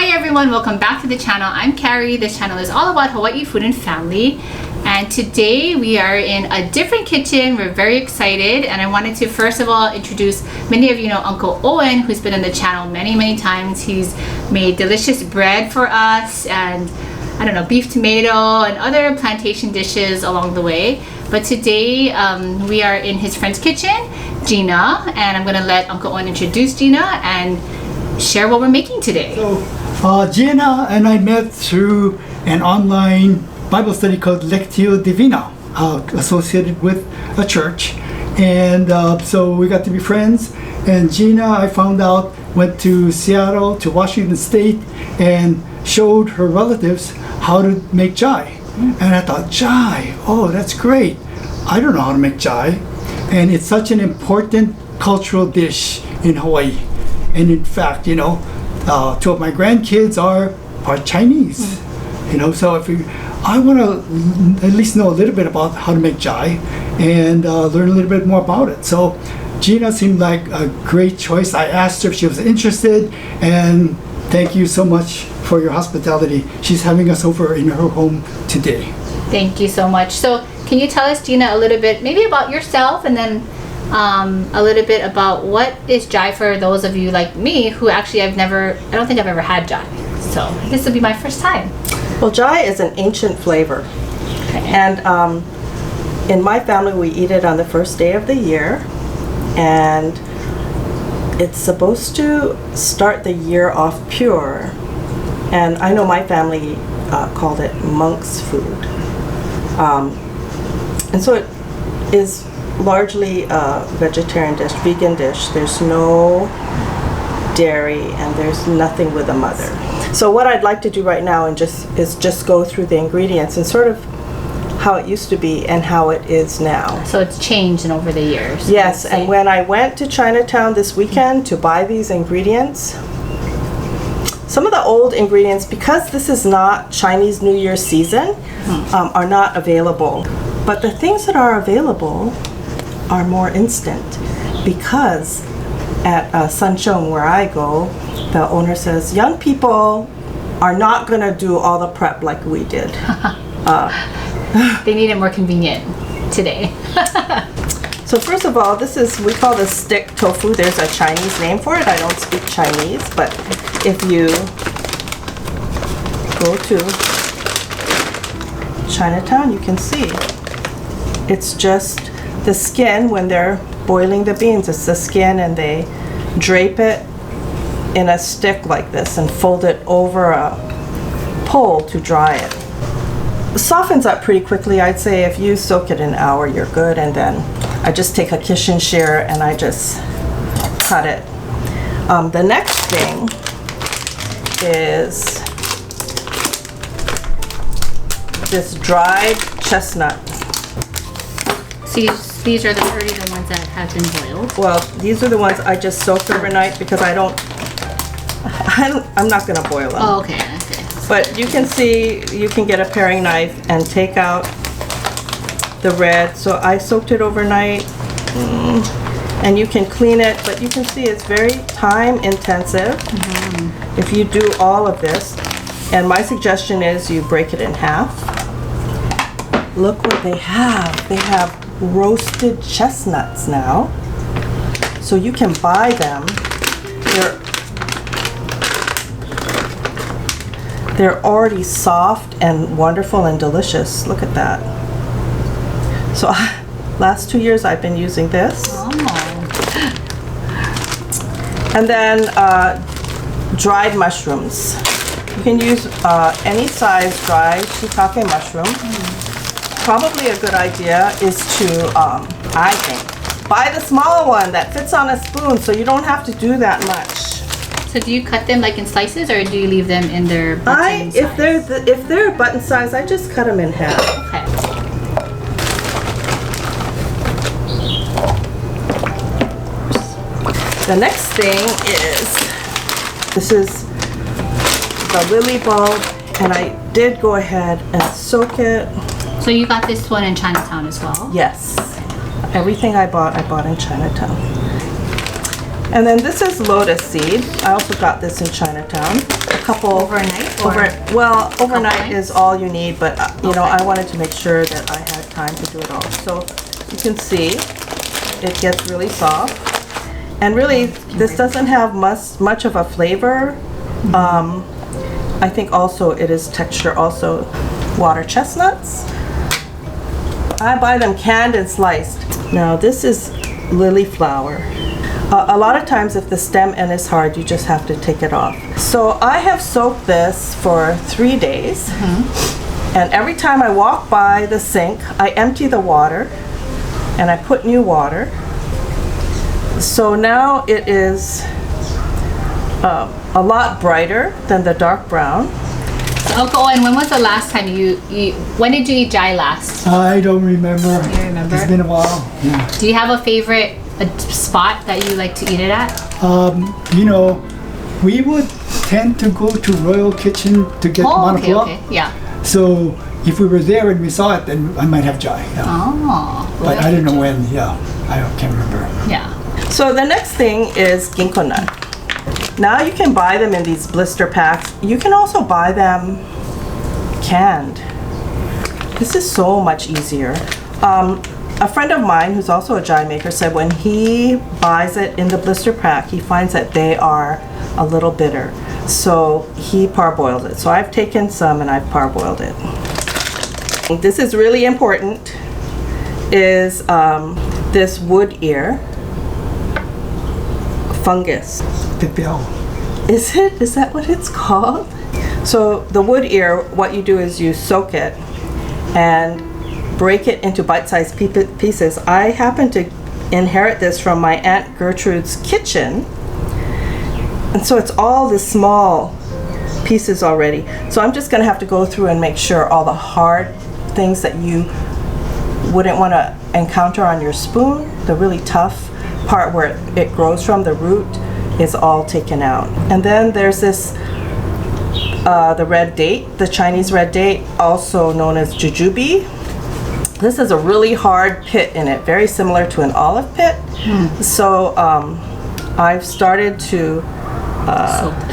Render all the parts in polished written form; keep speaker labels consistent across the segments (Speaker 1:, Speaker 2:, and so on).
Speaker 1: Hi everyone, welcome back to the channel. I'm Carrie. This channel is all about Hawaii food and family. And today we are in a different kitchen. We're very excited, and I wanted to first of all introduce, many of you know Uncle Owen, who's been on the channel many times. He's made delicious bread for us and I don't know, beef tomato and other plantation dishes along the way. But today we are in his friend's kitchen, Gina, and I'm gonna let Uncle Owen introduce Gina and share what we're making today.
Speaker 2: So Gina and I met through an online Bible study called Lectio Divina, associated with a church, and so we got to be friends. And Gina, I found out, went to Seattle, to Washington State, and showed her relatives how to make jai. And I thought, jai, oh, that's great. I don't know how to make jai. And it's such an important cultural dish in Hawaii. And in fact, you know, two of my grandkids are part Chinese. You know, so I want to at least know a little bit about how to make jai and learn a little bit more about it. So Gina seemed like a great choice. I asked her if she was interested, and thank you so much for your hospitality. She's having us over in her home today.
Speaker 1: Thank you so much. So can you tell us, Gina, a little bit maybe about yourself, and then a little bit about what is jai for those of you like me who actually I don't think I've ever had jai. So this will be my first time.
Speaker 3: Well, jai is an ancient flavor. Okay. And in my family we eat it on the first day of the year, and it's supposed to start the year off pure. And I know my family called it monk's food. And so it is largely a vegetarian dish, vegan dish. There's no dairy and there's nothing with a mother. So what I'd like to do right now is just go through the ingredients and sort of how it used to be and how it is now.
Speaker 1: So it's changed over the years.
Speaker 3: Yes, and when I went to Chinatown this weekend to buy these ingredients, some of the old ingredients, because this is not Chinese New Year season, are not available. But the things that are available are more instant, because at Sancheong, where I go, the owner says young people are not going to do all the prep like we did.
Speaker 1: They need it more convenient today.
Speaker 3: So first of all, we call this stick tofu. There's a Chinese name for it. I don't speak Chinese, but if you go to Chinatown, you can see it's just the skin. When they're boiling the beans, it's the skin, and they drape it in a stick like this and fold it over a pole to dry it. It softens up pretty quickly. I'd say if you soak it an hour, you're good. And then I just take a kitchen shear and I just cut it. The next thing is this dried chestnut.
Speaker 1: So these are already the ones that have been boiled?
Speaker 3: Well, these are the ones I just soaked overnight because I'm not going to boil them.
Speaker 1: Oh, okay.
Speaker 3: But you can see, you can get a paring knife and take out the red. So I soaked it overnight, and you can clean it, but you can see it's very time intensive if you do all of this. And my suggestion is you break it in half. Look what they have. They have roasted chestnuts now. So you can buy them. They're already soft and wonderful and delicious. Look at that. So last 2 years I've been using this.
Speaker 1: Oh.
Speaker 3: And then dried mushrooms. You can use any size dried shiitake mushroom. Probably a good idea is to, I think, buy the smaller one that fits on a spoon so you don't have to do that much.
Speaker 1: So do you cut them like in slices, or do you leave them in their button size?
Speaker 3: If they're button size, I just cut them in half.
Speaker 1: Okay.
Speaker 3: The next thing is, this is the lily bulb, and I did go ahead and soak it.
Speaker 1: So you got this one in Chinatown as well?
Speaker 3: Yes. Everything I bought in Chinatown. And then this is lotus seed. I also got this in Chinatown. a couple
Speaker 1: Overnight, or
Speaker 3: overnight is all you need, but you know,
Speaker 1: Okay.
Speaker 3: I wanted to make sure that I had time to do it all. So you can see it gets really soft, and really this doesn't have much of a flavor. I think also it is texture also. Water chestnuts. I buy them canned and sliced. Now this is lily flower. A lot of times if the stem end is hard, you just have to take it off. So I have soaked this for 3 days. And every time I walk by the sink, I empty the water and I put new water. So now it is a lot brighter than the dark brown.
Speaker 1: So Uncle Owen, when was the last time when did you eat jai last?
Speaker 2: I don't remember.
Speaker 1: You remember?
Speaker 2: It's been a while. Yeah.
Speaker 1: Do you have a favorite spot that you like to eat it at?
Speaker 2: You know, we would tend to go to Royal Kitchen to get manapua.
Speaker 1: Okay, yeah.
Speaker 2: So if we were there and we saw it, then I might have jai. Yeah.
Speaker 1: Oh.
Speaker 2: But I don't know when. Yeah, I can't remember.
Speaker 1: Yeah.
Speaker 3: So the next thing is ginkgo nut. Now you can buy them in these blister packs. You can also buy them canned. This is so much easier. A friend of mine who's also a jai maker said when he buys it in the blister pack, he finds that they are a little bitter. So he parboils it. So I've taken some and I've parboiled it. This is really important, is this wood ear fungus.
Speaker 2: Pepeo.
Speaker 3: Is it? Is that what it's called? So the wood ear, what you do is you soak it and break it into bite-sized pieces. I happen to inherit this from my Aunt Gertrude's kitchen. And so it's all the small pieces already. So I'm just gonna have to go through and make sure all the hard things that you wouldn't wanna encounter on your spoon, the really tough part where it grows from, the root, is all taken out. And then there's this, the red date, the Chinese red date, also known as jujube. This is a really hard pit in it, very similar to an olive pit. So I've started to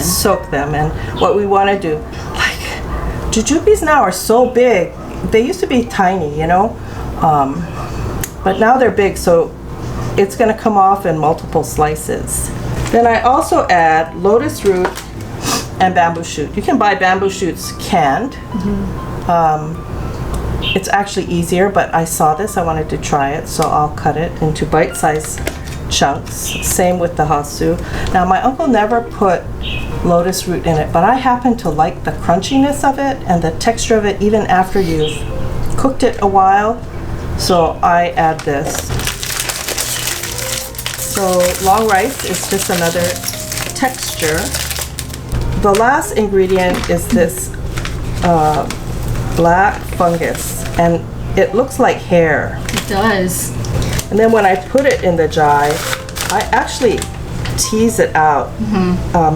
Speaker 3: soak them. And what we want to do, like, jujubes now are so big. They used to be tiny, you know, but now they're big, so it's going to come off in multiple slices. Then I also add lotus root and bamboo shoot. You can buy bamboo shoots canned. It's actually easier, but I saw this, I wanted to try it, so I'll cut it into bite-sized chunks. Same with the hasu. Now my uncle never put lotus root in it, but I happen to like the crunchiness of it and the texture of it even after you've cooked it a while, so I add this. So long rice is just another texture. The last ingredient is this black fungus, and it looks like hair.
Speaker 1: It does.
Speaker 3: And then when I put it in the jai, I actually tease it out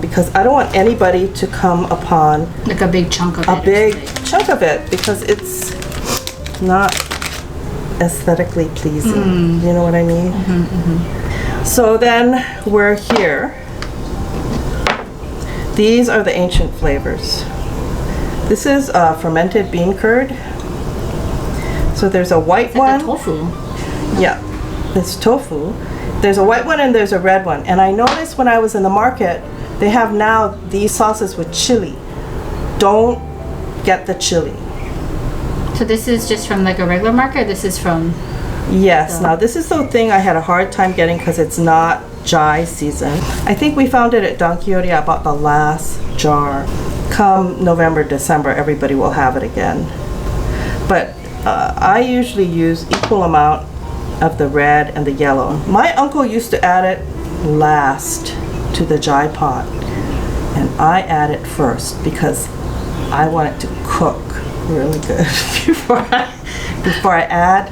Speaker 3: because I don't want anybody to come upon
Speaker 1: Like a big chunk of it.
Speaker 3: a big chunk of it because it's not aesthetically pleasing. You know what I mean? So then we're here. These are the ancient flavors. This is fermented bean curd. So there's a white
Speaker 1: It's like
Speaker 3: one.
Speaker 1: a tofu.
Speaker 3: Yeah, it's tofu. There's a white one and there's a red one. And I noticed when I was in the market, they have now these sauces with chili. Don't get the chili.
Speaker 1: So this is just from like a regular market? This is from...
Speaker 3: Yes, now this is the thing I had a hard time getting because it's not jai season. I think we found it at Don Quixote. I bought the last jar. Come November, December, everybody will have it again. But I usually use equal amount of the red and the yellow. My uncle used to add it last to the jai pot, and I add it first because I want it to cook really good before I add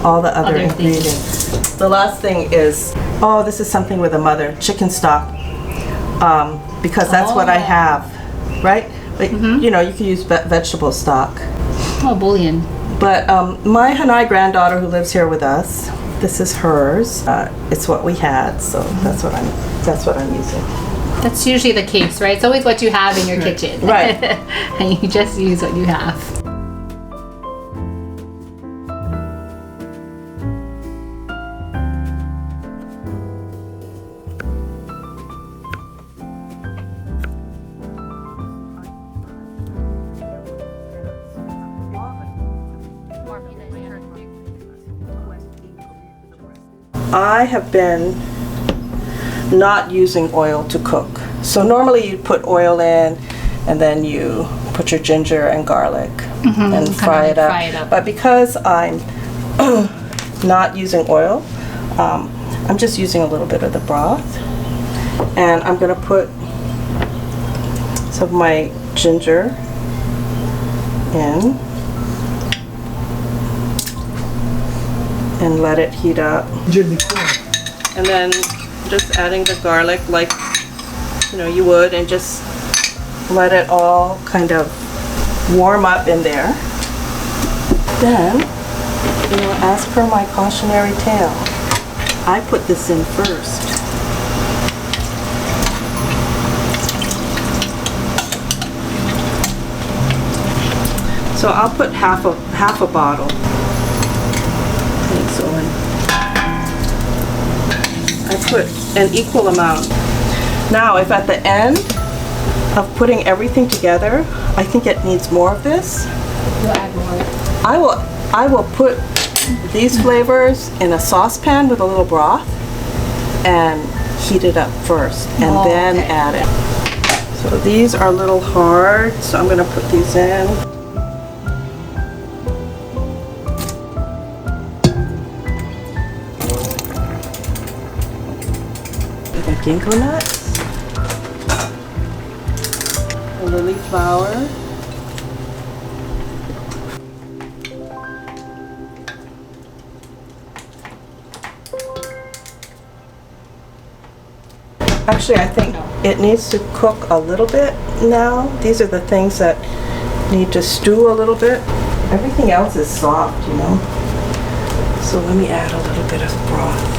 Speaker 3: all the other ingredients. The last thing is, oh, this is something with a mother, chicken stock, because that's what I have, right? Like, you know, you can use vegetable stock.
Speaker 1: Oh, bouillon.
Speaker 3: But my Hanai granddaughter who lives here with us, this is hers. It's what we had, so that's what I'm using.
Speaker 1: That's usually the case, right? It's always what you have in your kitchen.
Speaker 3: Right.
Speaker 1: And you just use what you have.
Speaker 3: I have been not using oil to cook. So normally you put oil in and then you put your ginger and garlic and fry it up. But because I'm not using oil, I'm just using a little bit of the broth. And I'm going to put some of my ginger in and let it heat up. And then just adding the garlic like you would, and just let it all kind of warm up in there. Then, as per my cautionary tale, I put this in first. So I'll put half a bottle. Thanks, Owen. I put an equal amount. Now, if at the end of putting everything together, I think it needs more of this,
Speaker 1: You'll add more.
Speaker 3: I will put these flavors in a saucepan with a little broth and heat it up first, and then add it. So these are a little hard, so I'm going to put these in. Ginko nuts, the lily flower, actually I think it needs to cook a little bit now. These are the things that need to stew a little bit. Everything else is soft, So let me add a little bit of broth.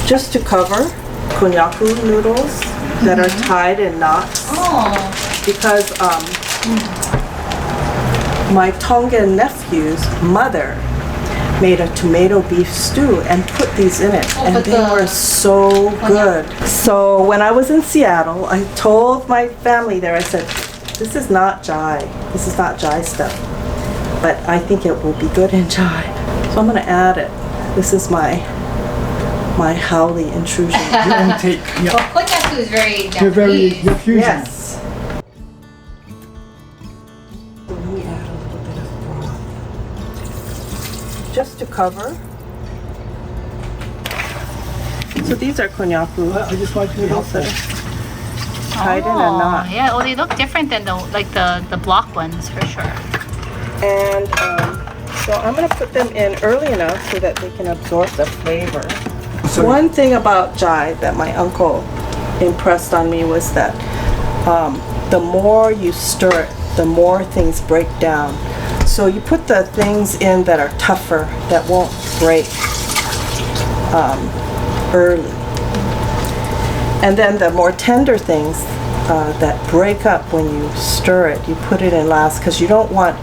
Speaker 3: Just to cover Konnyaku noodles that are tied in knots. Because my Tongan nephew's mother made a tomato beef stew and put these in it, and they were so good. So when I was in Seattle, I told my family there, I said, this is not Jai. This is not Jai stuff, but I think it will be good in Jai. So I'm going to add it. This is my Howley intrusion.
Speaker 2: Your own take. Yeah.
Speaker 1: Well, Konnyaku is very Japanese.
Speaker 2: You're very fusion.
Speaker 3: Yes. So let me add a little bit of broth. Just to cover. So these are Konnyaku
Speaker 2: I just want you to help
Speaker 3: that
Speaker 2: that.
Speaker 3: are tied in a knot.
Speaker 1: Yeah, well, they look different than the block ones for sure.
Speaker 3: And so I'm going to put them in early enough so that they can absorb the flavor.
Speaker 2: Sorry.
Speaker 3: One thing about Jai that my uncle impressed on me was that the more you stir it, the more things break down. So you put the things in that are tougher, that won't break early. And then the more tender things that break up when you stir it, you put it in last, because you don't want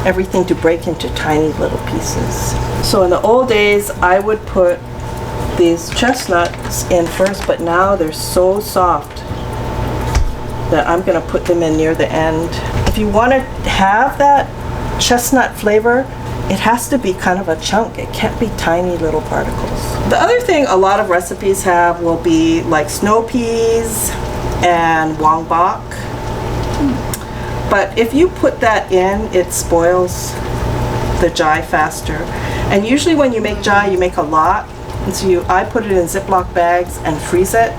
Speaker 3: everything to break into tiny little pieces. So in the old days, I would put these chestnuts in first, but now they're so soft that I'm going to put them in near the end. If you want to have that chestnut flavor, it has to be kind of a chunk. It can't be tiny little particles. The other thing a lot of recipes have will be like snow peas and wongbok. But if you put that in, it spoils the Jai faster. And usually when you make Jai, you make a lot. And so I put it in Ziploc bags and freeze it.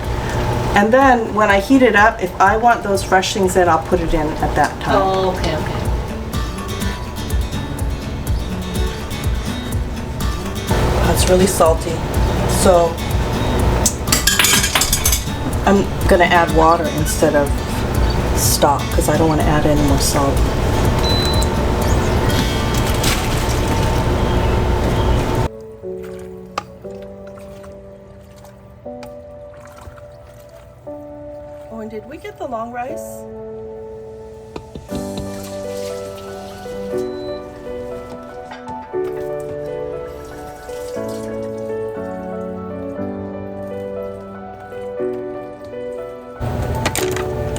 Speaker 3: And then when I heat it up, if I want those fresh things in, I'll put it in at that time.
Speaker 1: Oh, okay.
Speaker 3: It's really salty. So I'm gonna add water instead of stock because I don't want to add any more salt. long rice?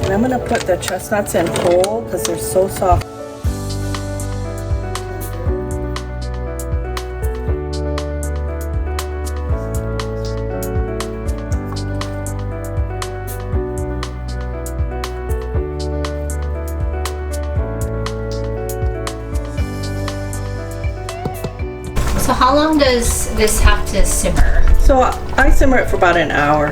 Speaker 3: And I'm gonna put the chestnuts in whole because they're so soft.
Speaker 1: So how long does this have to simmer?
Speaker 3: So I simmer it for about an hour.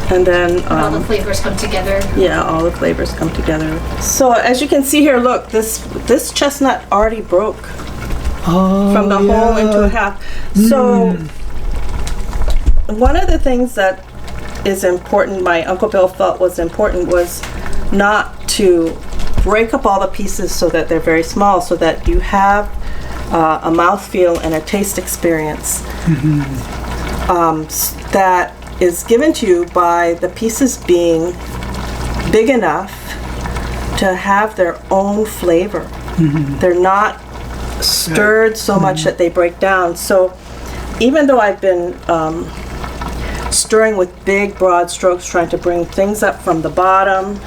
Speaker 3: And then
Speaker 1: All the flavors come together.
Speaker 3: yeah, all the flavors come together. So as you can see here, look, this chestnut already broke from the whole into a half. So one of the things that is important, my Uncle Bill felt was important, was not to break up all the pieces so that they're very small, so that you have a mouthfeel and a taste experience that is given to you by the pieces being big enough to have their own flavor. They're not stirred so much that they break down. So even though I've been stirring with big broad strokes, trying to bring things up from the bottom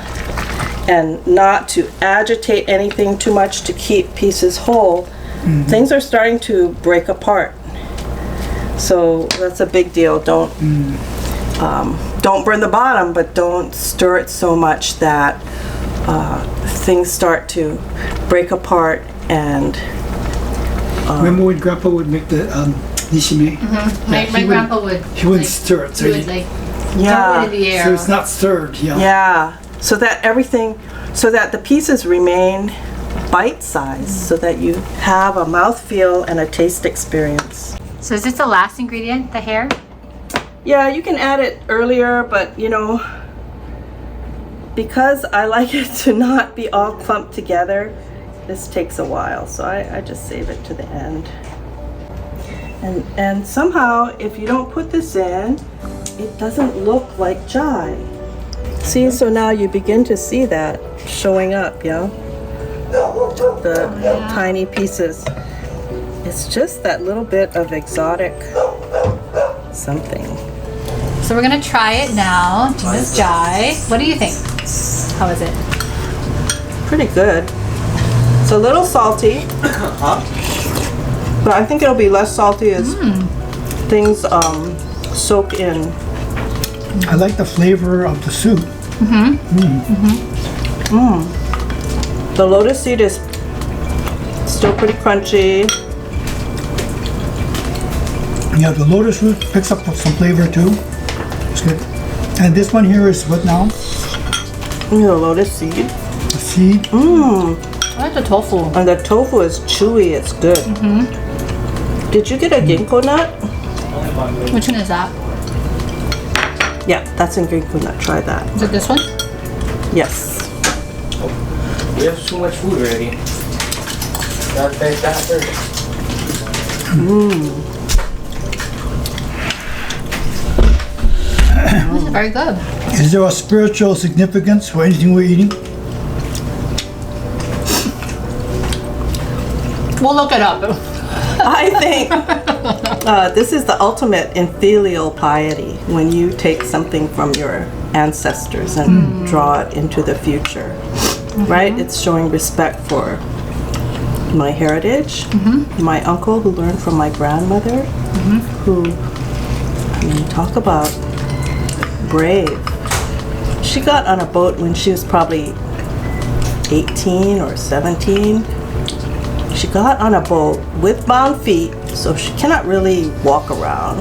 Speaker 3: and not to agitate anything too much to keep pieces whole, things are starting to break apart. So that's a big deal. Don't burn the bottom, but don't stir it so much that things start to break apart. And
Speaker 2: remember when Grandpa would make the nishime?
Speaker 1: My grandpa would.
Speaker 2: He wouldn't stir it. So
Speaker 1: He would like throw it
Speaker 3: yeah,
Speaker 1: in the air.
Speaker 2: so it's not stirred.
Speaker 3: yeah, so that so that the pieces remain bite-sized, so that you have a mouthfeel and a taste experience.
Speaker 1: So is this the last ingredient, the hair?
Speaker 3: Yeah, you can add it earlier, but you know, because I like it to not be all clumped together, this takes a while, so I just save it to the end. And somehow, if you don't put this in, it doesn't look like jai. See, so now you begin to see that showing up, yeah? The tiny pieces. It's just that little bit of exotic something.
Speaker 1: So we're gonna try it now. Gina's jai. What do you think? How is it?
Speaker 3: Pretty good. It's a little salty, but I think it'll be less salty as things soak in.
Speaker 2: I like the flavor of the soup.
Speaker 3: The lotus seed is still pretty crunchy.
Speaker 2: Yeah, the lotus root picks up some flavor too. It's good. And this one here is what now?
Speaker 3: The lotus seed.
Speaker 2: The seed.
Speaker 1: I like the tofu.
Speaker 3: And the tofu is chewy, it's good. Did you get a ginko nut?
Speaker 1: Which one is that?
Speaker 3: Yeah, that's in ginko nut. Try that.
Speaker 1: Is it this one?
Speaker 3: Yes.
Speaker 4: We have too much food already. Gotta finish that first.
Speaker 1: This is very good.
Speaker 2: Is there a spiritual significance for anything we're eating?
Speaker 1: We'll look it up.
Speaker 3: I think this is the ultimate in filial piety, when you take something from your ancestors and draw it into the future, right? It's showing respect for my heritage, my uncle who learned from my grandmother, who, I mean, talk about brave. She got on a boat when she was probably 18 or 17. She got on a boat with bound feet, so she cannot really walk around.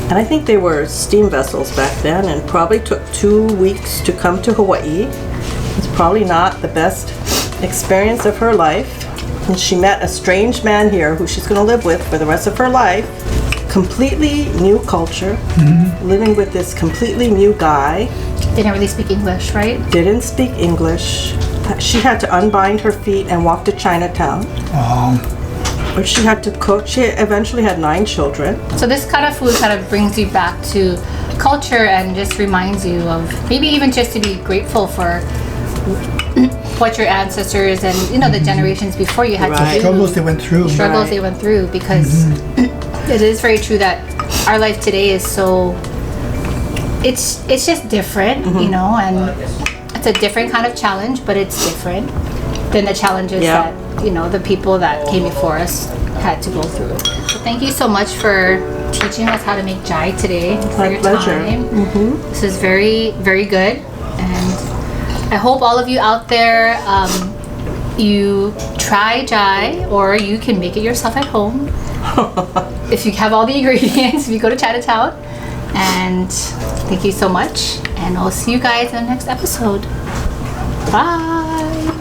Speaker 3: And I think they were steam vessels back then, and probably took 2 weeks to come to Hawaii. It's probably not the best experience of her life. And she met a strange man here who she's going to live with for the rest of her life. Completely new culture, living with this completely new guy.
Speaker 1: Didn't really speak English, right?
Speaker 3: Didn't speak English. She had to unbind her feet and walk to Chinatown. But she had to cook. She eventually had 9 children.
Speaker 1: So this kind of food kind of brings you back to culture and just reminds you of maybe even just to be grateful for what your ancestors and the generations before you had to
Speaker 3: Right.
Speaker 1: do.
Speaker 2: Struggles they went through.
Speaker 1: Struggles
Speaker 3: Right.
Speaker 1: they went through, because it is very true that our life today is so it's just different, and it's a different kind of challenge, but it's different than the challenges
Speaker 3: Yeah.
Speaker 1: that the people that came before us had to go through. So thank you so much for teaching us how to make jai today. For
Speaker 3: My
Speaker 1: your
Speaker 3: pleasure.
Speaker 1: time. This is very, very good, and I hope all of you out there, you try jai, or you can make it yourself at home. If you have all the ingredients, if you go to Chinatown. And thank you so much, and I'll see you guys in the next episode. Bye.